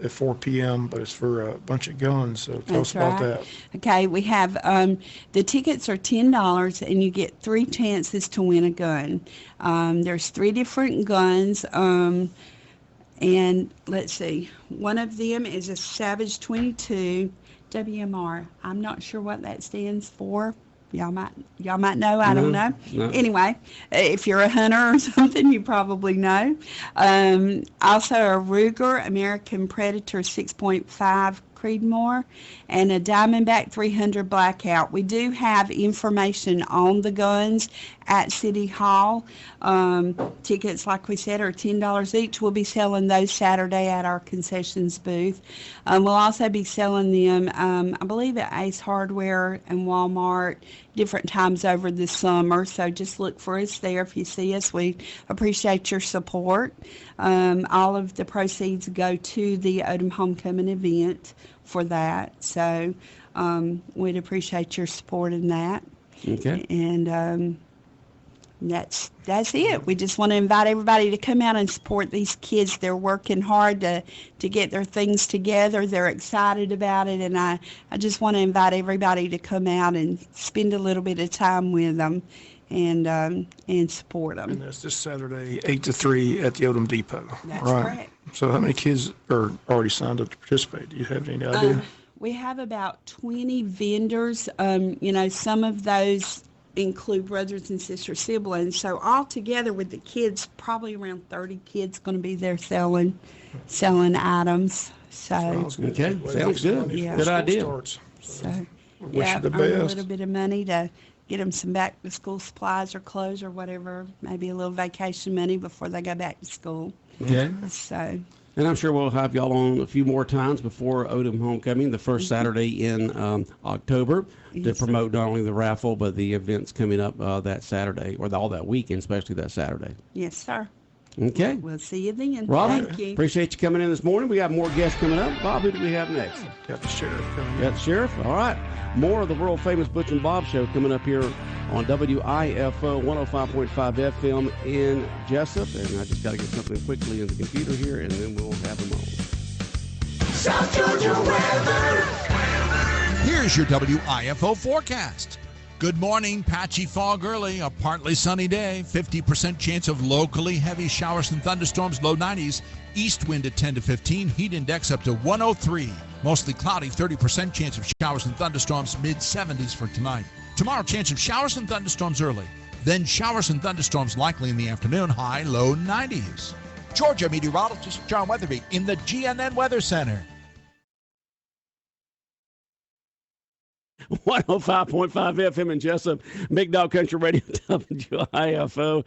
at 4 p.m., but it's for a bunch of guns. So tell us That's about right. that. Okay, we have the tickets are $10, and you get 3 chances to win a gun. There's 3 different guns. And let's see, one of them is a Savage 22 WMR. I'm not sure what that stands for. Y'all might know. I don't No, know. no. Anyway, if you're a hunter or something, you probably know. Also a Ruger American Predator 6.5 Creedmoor and a Diamondback 300 Blackout. We do have information on the guns at City Hall. Tickets, like we said, are $10 each. We'll be selling those Saturday at our concessions booth. We'll also be selling them, I believe, at Ace Hardware and Walmart different times over the summer. So just look for us there if you see us. We appreciate your support. All of the proceeds go to the Odom Homecoming event for that. So we'd appreciate your support in that. Okay. And that's it. We just want to invite everybody to come out and support these kids. They're working hard to get their things together. They're excited about it, and I just want to invite everybody to come out and spend a little bit of time with them and support them. And that's this Saturday, 8 to 3 at the Odom Depot. That's right. correct. So how many kids are already signed up to participate? Do you have any idea? We have about 20 vendors. Some of those include brothers and sister siblings. So all together with the kids, probably around 30 kids going to be there selling items. So Sounds good. Okay, Well, sounds good. Yeah. Good School idea. starts. So Wish yeah, you the earn a best. little bit of money to get them some back to school supplies or clothes or whatever, maybe a little vacation money before they go back to school. Okay. So And I'm sure we'll have y'all on a few more times before Odom Homecoming, the first Saturday in October, to Yes, sir. promote not only the raffle, but the events coming up that Saturday, or all that weekend, especially that Saturday. yes, sir. Okay. We'll see you then. Robin, Thank you. appreciate you coming in this morning. We got more guests coming up. Bob, who do we have next? Got the sheriff coming. Got the sheriff. All right. More of the world famous Butch and Bob Show coming up here on WIFO 105.5 FM in Jesup. And I just got to get something quickly in the computer here, and then we'll have them on. South Georgia weather. Here's your WIFO forecast. Good morning. Patchy fog early, a partly sunny day, 50% chance of locally heavy showers and thunderstorms, low 90s. East wind at 10 to 15, heat index up to 103. Mostly cloudy, 30% chance of showers and thunderstorms, mid 70s for tonight. Tomorrow, chance of showers and thunderstorms early. Then showers and thunderstorms likely in the afternoon, high, low 90s. Georgia meteorologist John Weatherby in the GNN Weather Center. 105.5 FM in Jesup, Big Dog Country Radio, WIFO.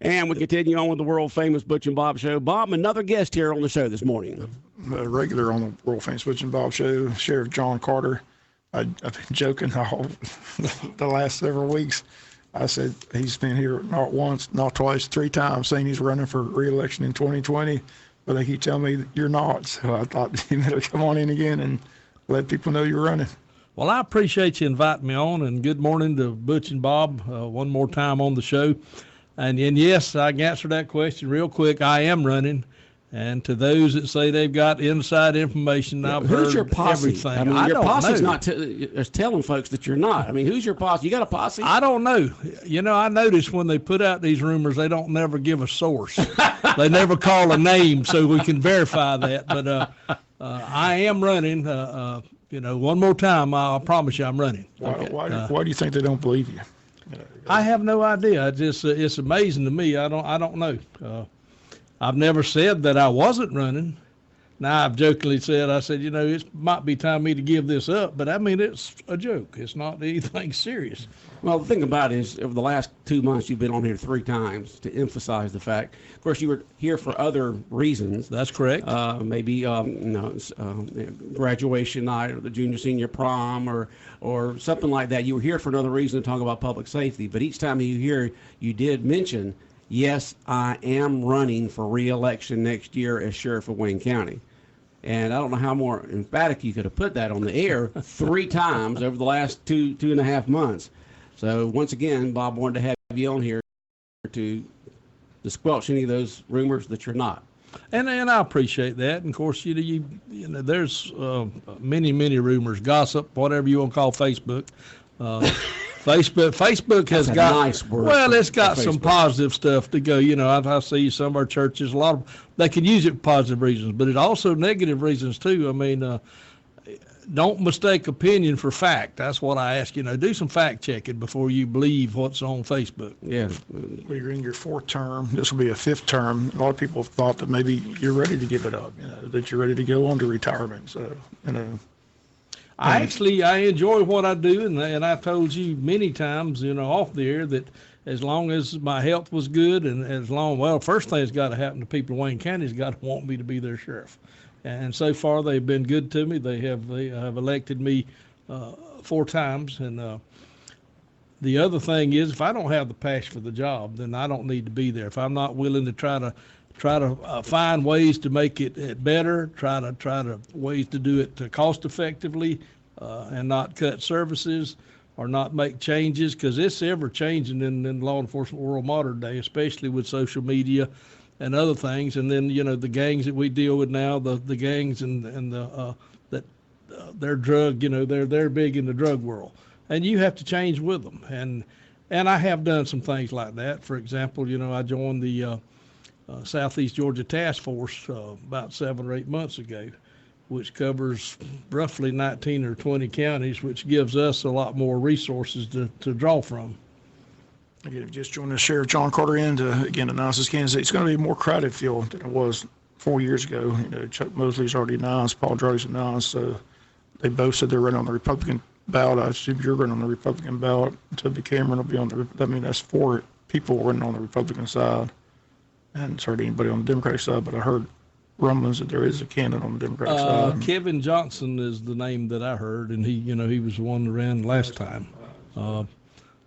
And we continue on with the world famous Butch and Bob Show. Bob, another guest here on the show this morning. A regular on the world famous Butch and Bob Show, Sheriff John Carter. I've been joking the last several weeks. I said he's been here not once, not twice, 3 times, saying he's running for re-election in 2020. But they keep telling me that you're not. So I thought you better come on in again and let people know you're running. Well, I appreciate you inviting me on, and good morning to Butch and Bob one more time on the show. And yes, I can answer that question real quick. I am running. And to those that say they've got inside information, I've Who's heard your posse? everything. I mean, your don't posse's know. not is telling folks that you're not. I mean, who's your posse? You got a posse? I don't know. I noticed when they put out these rumors, they don't never give a source. They never call a name so we can verify that. But I am running. One more time, I promise you I'm running. Why do you think they don't believe you? I have no idea. It's amazing to me. I don't know. I've never said that I wasn't running. Now, I've jokingly said, it might be time me to give this up, but I mean, it's a joke. It's not anything serious. Well, the thing about it is, over the last 2 months, you've been on here 3 times to emphasize the fact. Of course, you were here for other reasons. That's correct. Maybe graduation night or the junior senior prom or something like that. You were here for another reason to talk about public safety. But each time you here, you did mention, yes, I am running for re-election next year as sheriff of Wayne County. And I don't know how more emphatic you could have put that on the air 3 times over the last two and a half months. So once again, Bob wanted to have you on here to squelch any of those rumors that you're not. And I appreciate that. And of course, you know, there's many rumors, gossip, whatever you want to call Facebook. Facebook has That's a got nice word well, for- it's got for some Facebook. positive stuff to go. You know, I see some of our churches, a lot of they can use it for positive reasons, but it also negative reasons too. I mean, don't mistake opinion for fact. That's what I ask. You know, do some fact checking before you believe what's on Facebook. Yeah. Well, you're in your fourth term. This will be a fifth term. A lot of people have thought that maybe you're ready to give it up, you know, that you're ready to go on to retirement. So, you know. I enjoy what I do, and I told you many times, you know, off the air that as long as my health was good and first thing that's got to happen to people in Wayne County is got to want me to be their sheriff. And so far they've been good to me. They have elected me 4 times, and the other thing is if I don't have the passion for the job, then I don't need to be there. If I'm not willing to try to find ways to make it better, try to ways to do it cost effectively, and not cut services or not make changes, because it's ever changing in the law enforcement world modern day, especially with social media and other things. And then, you know, the gangs that we deal with now, the gangs and the they're drug, you know, they're big in the drug world, and you have to change with them. And I have done some things like that. For example, you know, I joined the Southeast Georgia Task Force about 7 or 8 months ago, which covers roughly 19 or 20 counties, which gives us a lot more resources to draw from. Again, if you just joined us, Sheriff John Carter in to again announce his candidacy. It's going to be a more crowded field than it was 4 years ago. You know, Chuck Mosley's already announced, Paul Droddy's announced. So they both said they're running on the Republican ballot. I assume you're running on the Republican ballot. Toby Cameron will be on the. I mean, that's 4 people running on the Republican side. I hadn't heard anybody on the Democratic side, but I heard rumblings that there is a candidate on the Democratic side. Kevin Johnson is the name that I heard, and he was the one that ran last time.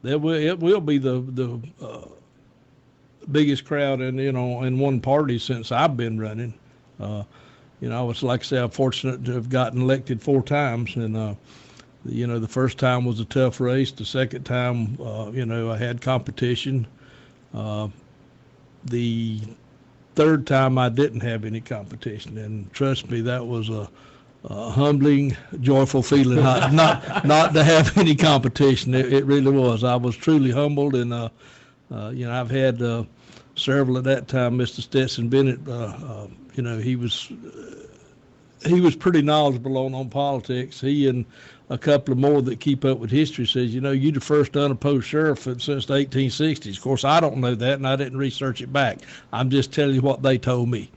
It will be the biggest crowd in one party since I've been running. You know, I was, like I say, I'm fortunate to have gotten elected 4 times, and you know, the first time was a tough race. The second time, you know, I had competition. The third time I didn't have any competition, and trust me, that was a humbling, joyful feeling not to have any competition. It really was. I was truly humbled, and you know, I've had several at that time. Mr. Stetson Bennett, you know, he was pretty knowledgeable on politics. He and a couple of more that keep up with history says, you know, you're the first unopposed sheriff since the 1860s. Of course, I don't know that, and I didn't research it back. I'm just telling you what they told me.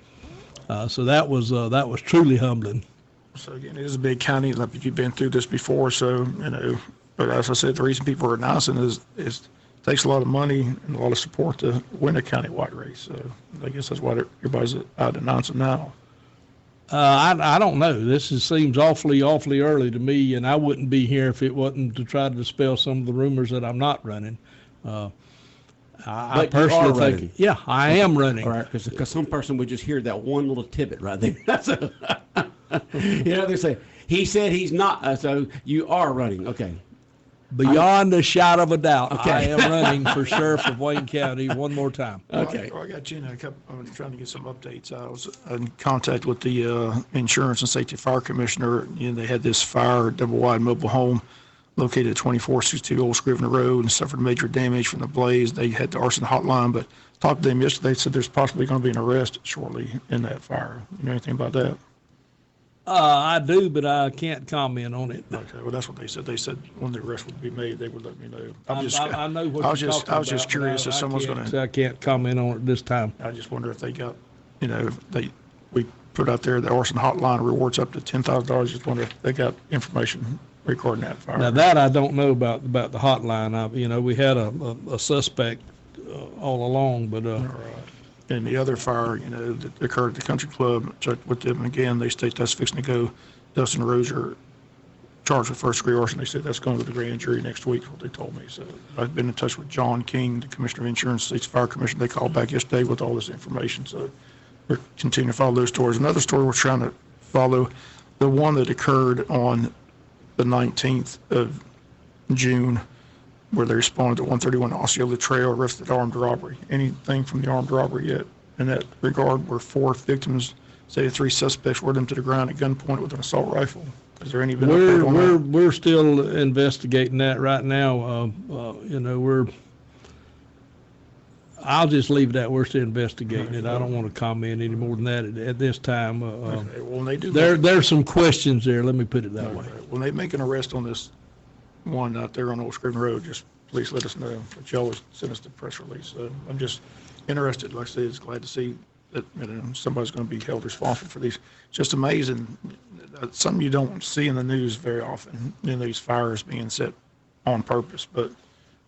So that was truly humbling. So again, it is a big county. Like you've been through this before, so you know. But as I said, the reason people are announcing is it takes a lot of money and a lot of support to win a countywide race. So I guess that's why everybody's out announcing now. I don't know. This seems awfully early to me, and I wouldn't be here if it wasn't to try to dispel some of the rumors that I'm not running. I personally think, running. Yeah, I am running. All right, because some person would just hear that one little tidbit right there. That's you know, they say, he said he's not, so you are running. Okay. Beyond a shadow of a doubt, Okay. I am running for sheriff of Wayne County one more time. Okay. Well, I got you in a couple. I'm trying to get some updates. I was in contact with the Insurance and Safety Fire Commissioner. You know, they had this fire, double-wide mobile home located at 2462 Old Scrivener Road, and suffered major damage from the blaze. They had the arson hotline, but talked to them yesterday. They said there's possibly going to be an arrest shortly in that fire. You know anything about that? I do, but I can't comment on it. Okay, well, that's what they said. They said when the arrest would be made, they would let me know. I know what I was you're just, talking I was just about, curious but if someone's going to. I can't comment on it this time. I just wonder if they got, you know, we put out there the arson hotline rewards up to $10,000. Just wonder if they got information regarding that fire. Now that I don't know about the hotline. You know, we had a suspect all along, but And the other fire, you know, that occurred at the country club, checked with them again. They state that's fixing to go. Dustin Roser charged with first-degree arson. They said that's going to the grand jury next week, is what they told me. So I've been in touch with John King, the Commissioner of Insurance, State's Fire Commission. They called back yesterday with all this information. So we're continuing to follow those stories. Another story we're trying to follow, the one that occurred on the 19th of June, where they responded to 131 Osceola Trail, arrested armed robbery. Anything from the armed robbery yet? in that regard where 4 victims say 3 suspects wore them to the ground at gunpoint with an assault rifle. Is there any been update on that? We're still investigating that right now. You know, I'll just leave that. We're still investigating it. I don't want to comment any more than that at this time. Okay, well, when they do There's some questions there. Let me put it that way. When they make an arrest on this one out there on Old Scriven Road, just please let us know. But you always send us the press release. So I'm just interested. Like I said, it's glad to see that somebody's going to be held responsible for these. Just amazing. Something you don't see in the news very often. These fires being set on purpose, but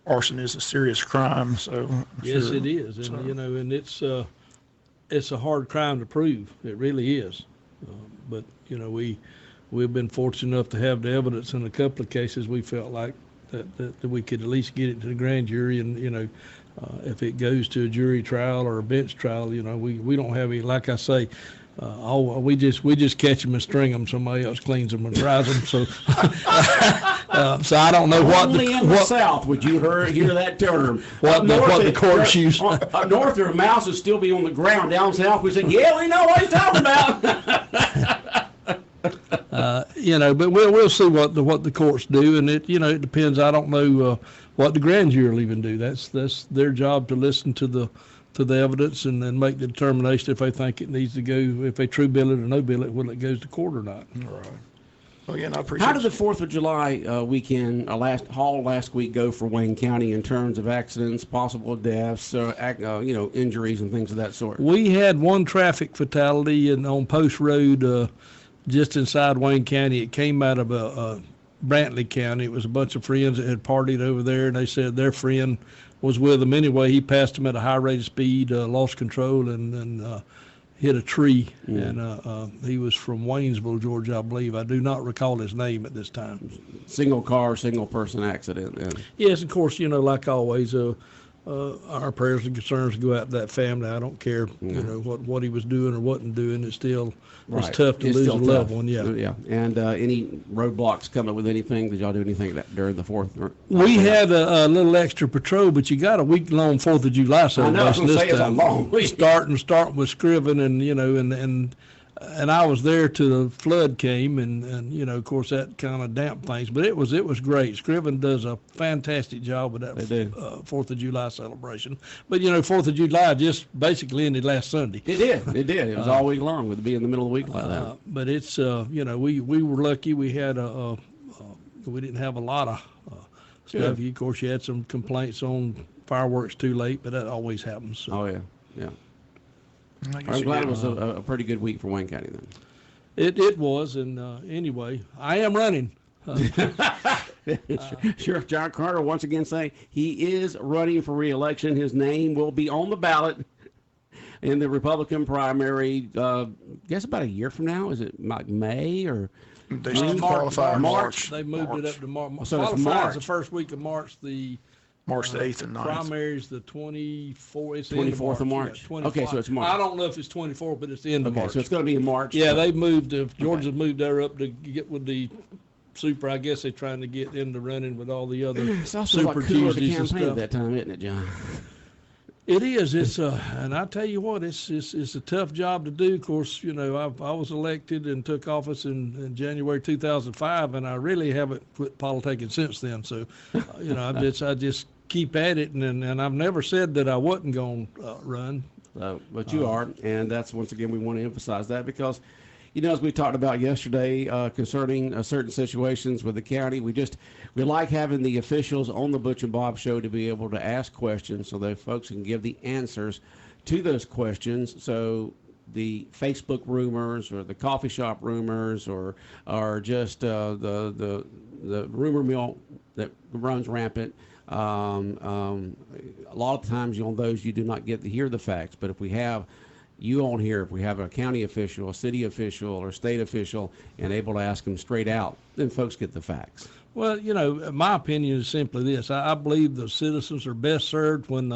arson is a serious crime. So yes, it is, and and it's a hard crime to prove. It really is. But we've been fortunate enough to have the evidence in a couple of cases. We felt like that we could at least get it to the grand jury, and if it goes to a jury trial or a bench trial, we don't have any. Like I say, we just catch them and string them. Somebody else cleans them and fries them. So, so I don't know Only in the South would you hear that term. what the courts use. Up north, their mouse would still be on the ground. Down south, we said, "Yeah, we know what he's talking about." But we'll see what the courts do, and it depends. I don't know what the grand jury will even do. That's their job to listen to the evidence and then make the determination if they think it needs to go, if they true bill it or no bill it, whether it goes to court or not. All right. Well, again, I appreciate. How did the 4th of July weekend, last week, go for Wayne County in terms of accidents, possible deaths, injuries and things of that sort? We had one traffic fatality on Post Road, just inside Wayne County. It came out of Brantley County. It was a bunch of friends that had partied over there, and they said their friend was with them anyway. He passed them at a high rate of speed, lost control, and hit a tree. And he was from Waynesville, Georgia, I believe. I do not recall his name at this time. Single car, single person accident. And yes, of course, like always, our prayers and concerns go out to that family. I don't care, what he was doing or wasn't doing. It's still it's tough to lose a loved one. Yeah. And any roadblocks coming with anything? Did y'all do anything during the 4th? We had a little extra patrol, but you got a week-long 4th of July celebration this time. It's a long week. Start with Scriven, and I was there till the flood came, and of course that kind of damped things. But it was great. Scriven does a fantastic job with that 4th of July celebration. But 4th of July just basically ended last Sunday. It did. It was all week long with it being in the middle of the week like that. But it's we were lucky. We had we didn't have a lot of stuff. Of course, you had some complaints on fireworks too late, but that always happens. So. Oh yeah. I'm glad it was a pretty good week for Wayne County then. It was, and anyway, I am running. Sheriff John Carter once again saying he is running for re-election. His name will be on the ballot in the Republican primary. Guess about a year from now. Is it like May or? They still qualify in March. They moved it up to March. So it's March. The first week of March. March the 8th and 9th. Primary's the 24th. It's 24th of March. Yeah, okay, so it's March. I don't know if it's 24th, but it's the end of March. Okay, so it's going to be in March. Yeah, they moved. Georgia's moved there up to get with the super. I guess they're trying to get into running with all the other it's also super Tuesdays and stuff. At that time, isn't it, John? It is. It's and I tell you what, it's a tough job to do. Of course, I was elected and took office in January 2005, and I really haven't quit politicking since then. So, I just keep at it, and I've never said that I wasn't going to run. But you are, and that's once again we want to emphasize that because, as we talked about yesterday concerning certain situations with the county, we like having the officials on the Butch and Bob Show to be able to ask questions so that folks can give the answers to those questions. So the Facebook rumors or the coffee shop rumors or just the rumor mill that runs rampant. A lot of times on those you do not get to hear the facts, but if we have you on here, if we have a county official, a city official, or state official, and able to ask them straight out, then folks get the facts. Well, my opinion is simply this. I believe the citizens are best served when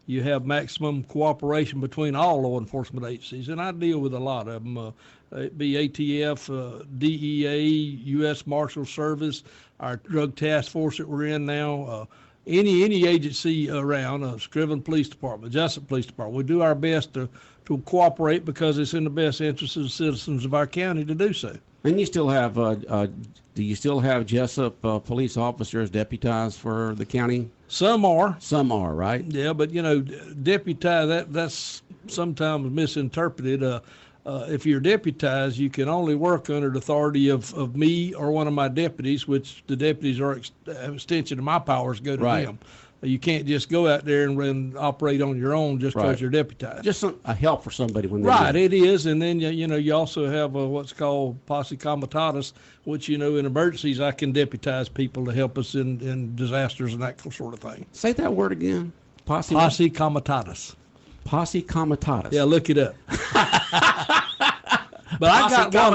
you have maximum cooperation between all law enforcement agencies, and I deal with a lot of them, it be ATF, DEA, U.S. Marshal Service, our drug task force that we're in now, any agency around, Scriven Police Department, Jesup Police Department. We do our best to to cooperate because it's in the best interest of the citizens of our county to do so. And you still have, do you still have Jesup police officers deputized for the county? Some are. Some are, right? Yeah, but deputized, that's sometimes misinterpreted. If you're deputized, you can only work under the authority of me or one of my deputies, which the deputies are an extension of my powers go to them. You can't just go out there and operate on your own just because you're deputized. Just a help for somebody when they Right, it is. And then, you also have what's called posse comitatus, which, in emergencies, I can deputize people to help us in disasters and that sort of thing. Say that word again. Posse Comitatus. Posse comitatus. Yeah, look it up. But I got one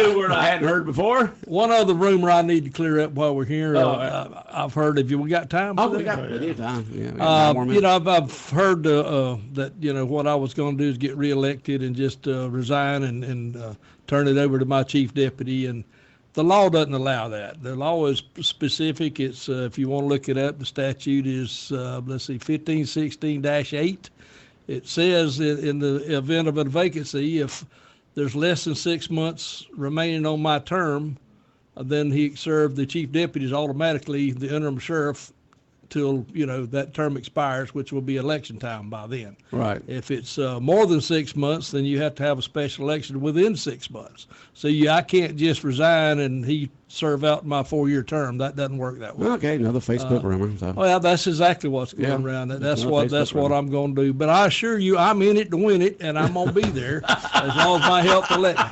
new word I hadn't heard before. One other rumor I need to clear up while we're here. I've heard. Have we got time? We got plenty of time. I've heard that what I was going to do is get reelected and just resign and turn it over to my chief deputy. And the law doesn't allow that. The law is specific. It's if you want to look it up, the statute is 1516-8. It says in the event of a vacancy, if there's less than 6 months remaining on my term, then he served the chief deputies automatically, the interim sheriff, till that term expires, which will be election time by then. Right. If it's more than 6 months, then you have to have a special election within 6 months. So I can't just resign and he serve out my 4-year term. That doesn't work that way. Okay, another Facebook rumor. So. Well, that's exactly what's going around. That's what I'm going to do. But I assure you, I'm in it to win it, and I'm going to be there as long as my health will let me.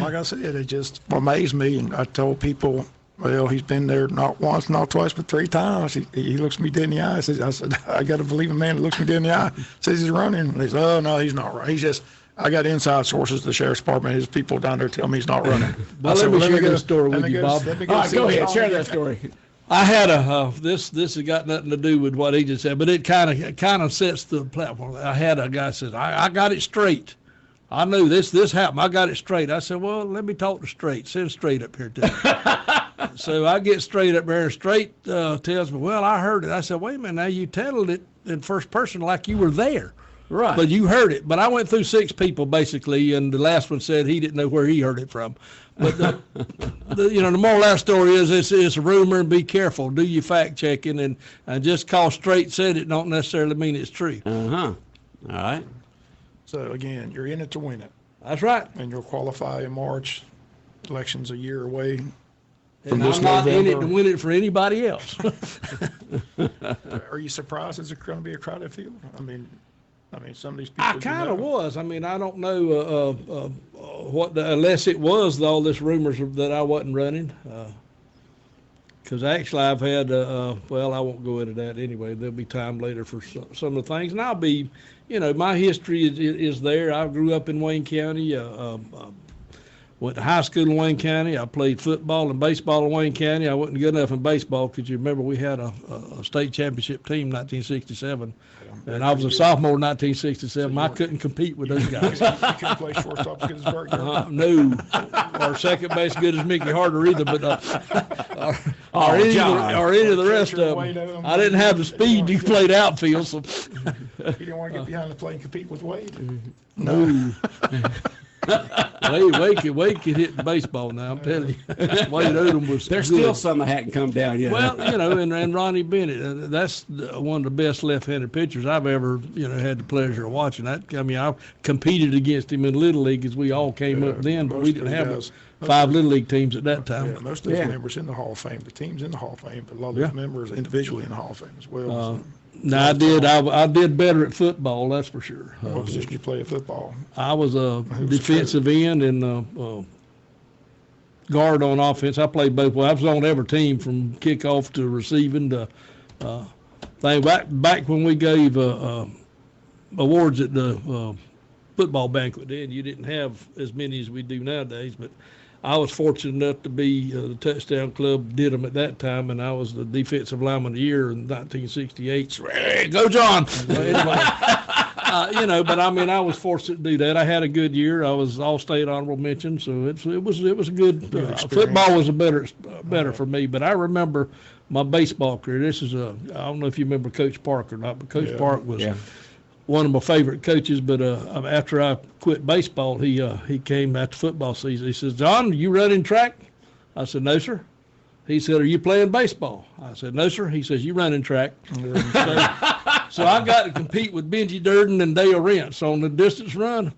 Like I said, it just amazed me, and I told people, well, he's been there not once, not twice, but 3 times. He looks me dead in the eye. I said, I got to believe a man that looks me dead in the eye. Says he's running. And he said, oh, no, he's not running. He's just, I got inside sources, the sheriff's department, his people down there tell me he's not running. Well, let me share this story with you, Bob. All right, go ahead, share that story. I had this has got nothing to do with what he just said, but it kind of sets the platform. I had a guy says, I got it straight. I knew this happened. I got it straight. I said, well, let me talk to Straight. Send Straight up here to me. So I get Straight up there, and Straight tells me, well, I heard it. I said, wait a minute, now you told it in first person like you were there. Right. But you heard it. But I went through 6 people, basically, and the last one said he didn't know where he heard it from. But, the moral of that story is it's a rumor, and be careful. Do your fact-checking, and just cause Straight said it don't necessarily mean it's true. Uh-huh. All right. So, again, you're in it to win it. That's right. And you'll qualify in March. Election's a year away. And I'm not in it to win it for anybody else. Are you surprised there's going to be a crowded field? I mean, some of these people. I kind of was. I mean, I don't know unless it was all this rumors that I wasn't running. Because actually I've had, well, I won't go into that anyway. There'll be time later for some of the things. And I'll be, my history is there. I grew up in Wayne County. Went to high school in Wayne County. I played football and baseball in Wayne County. I wasn't good enough in baseball because you remember we had a state championship team in 1967. And I was a sophomore in 1967. So I couldn't compete with those guys. You couldn't play shortstop as good as Bert Gurley? No. Or second base good as Mickey Harder either. But or any of the rest of them. I didn't have the speed to play outfield. So. You didn't want to get behind the plate and compete with Wade? No. Wade could hit the baseball now, I'm telling you. Wade Odom was There's good. still some that hadn't come down yet. Well, and Ronnie Bennett, that's one of the best left-handed pitchers I've ever, had the pleasure of watching. I competed against him in Little League as we all came up then, but we didn't have 5 Little League teams at that time. Yeah, most of those members in the Hall of Fame, the team's in the Hall of Fame, but a lot of those members individually in the Hall of Fame as well. No, I did. I did better at football, that's for sure. What position did you play at football? I was a defensive end and guard on offense. I played both ways. I was on every team from kickoff to receiving to thing. Back when we gave awards at the football banquet, then you didn't have as many as we do nowadays, but I was fortunate enough to be the touchdown club did them at that time, and I was the defensive lineman of the year in 1968. Go John! Anyway, but I was fortunate to do that. I had a good year. I was all-state honorable mention, so it was a good. Football was better for me, but I remember my baseball career. I don't know if you remember Coach Park or not, but Coach Park was. Yeah. one of my favorite coaches. But after I quit baseball, he came after football season. He says, "John, you running track?" I said, "No, sir." He said, "Are you playing baseball?" I said, "No, sir." He says, "You running track." So I got to compete with Benji Durden and Dale Rentz on the distance run.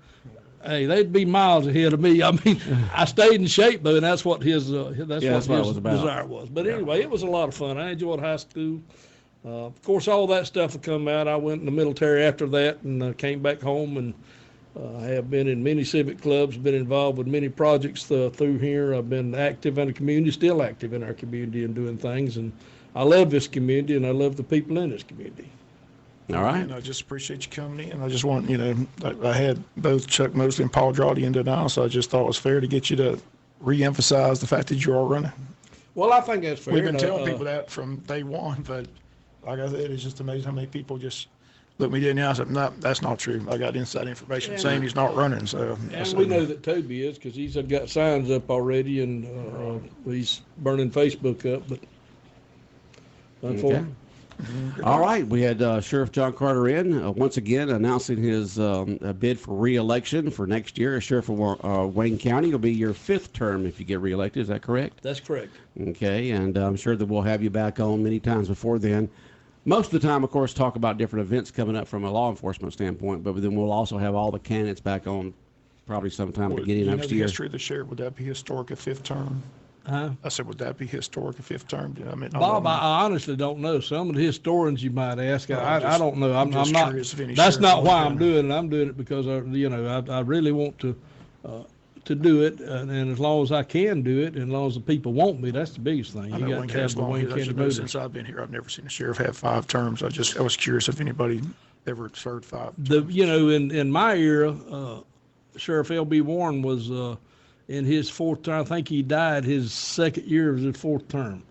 Hey, they'd be miles ahead of me. I mean, I stayed in shape, though, and that's what his desire was. But anyway, it was a lot of fun. I enjoyed high school. Of course, all that stuff would come out. I went in the military after that and came back home, and I have been in many civic clubs, been involved with many projects through here. I've been active in the community, still active in our community and doing things. And I love this community, and I love the people in this community. All right. And I just appreciate you coming in. I just want, I had both Chuck Mosley and Paul Drawdy in tonight, so I just thought it was fair to get you to re-emphasize the fact that you are running. Well, I think that's fair. We've been telling people that from day one, but like I said, it's just amazing how many people just look me dead in the eye and say, "No, that's not true. I got inside information saying he's not running." So, and we know that Toby is, because he's got signs up already, and he's burning Facebook up. But unfortunately. All right, we had Sheriff John Carter in once again announcing his bid for re-election for next year as Sheriff of Wayne County. It'll be your 5th term if you get re-elected. Is that correct? That's correct. Okay, and I'm sure that we'll have you back on many times before then. Most of the time, of course, talk about different events coming up from a law enforcement standpoint, but then we'll also have all the candidates back on probably sometime beginning next year. The history of the sheriff, would that be historic a 5th term? I said, would that be historic a 5th term? I mean, Bob, I honestly don't know. Some of the historians you might ask, I don't know. I'm not. That's sheriff not why I'm doing it. I'm doing it because I really want to do it, and as long as I can do it, and as long as the people want me, that's the biggest thing. You got to have the Wayne County voters. Since I've been here, I've never seen a sheriff have 5 terms. I was curious if anybody ever served 5 terms. In my era, Sheriff L.B. Warren was in his 4th term. I think he died his 2nd year of his 4th term.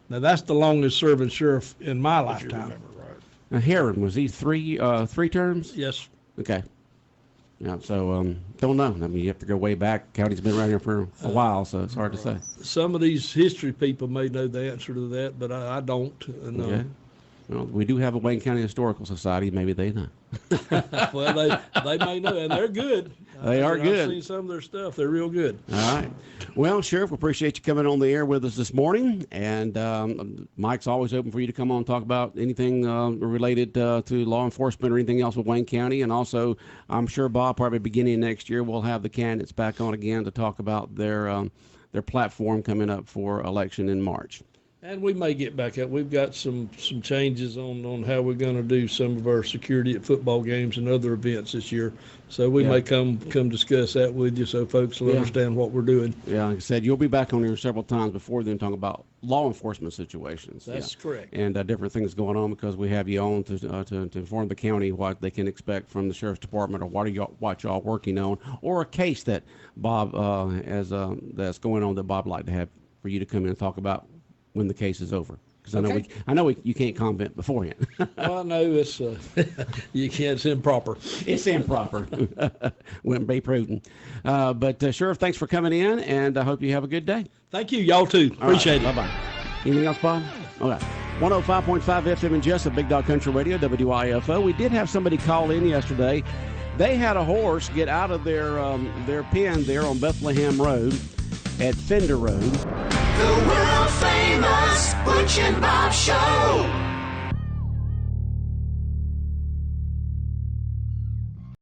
Now that's the longest serving sheriff in my lifetime. You remember, right? Now, Heron, was he 3 terms? Yes. Okay. Yeah, so don't know. I mean, you have to go way back. County's been around here for a while, so it's hard to say. Some of these history people may know the answer to that, but I don't. Okay. Well, we do have a Wayne County Historical Society. Maybe they know. Well, they may know, and they're good. They are good. I've seen some of their stuff. They're real good. All right. Well, Sheriff, we appreciate you coming on the air with us this morning. And Mike's always open for you to come on and talk about anything related to law enforcement or anything else with Wayne County. And also, I'm sure, Bob, probably beginning of next year, we'll have the candidates back on again to talk about their platform coming up for election in March. And we may get back up. We've got some changes on how we're going to do some of our security at football games and other events this year. So we may come discuss that with you so folks will understand what we're doing. Yeah, like I said, you'll be back on here several times before then talking about law enforcement situations. That's correct. And different things going on because we have you on to inform the county what they can expect from the Sheriff's Department or what y'all working on, or a case that Bob that's going on that Bob would like to have for you to come in and talk about when the case is over, because I know you can't comment beforehand. Well, no, it's you can't. It's improper. It's improper. Wouldn't be prudent. But Sheriff, thanks for coming in, and I hope you have a good day. Thank you. Y'all too. Appreciate it. Bye bye. Anything else, Bob? Okay. 105.5 FM in Jesup, Big Dog Country Radio, WIFO. We did have somebody call in yesterday. They had a horse get out of their pen there on Bethlehem Road at Fender Road. The world famous Butch and Bob Show.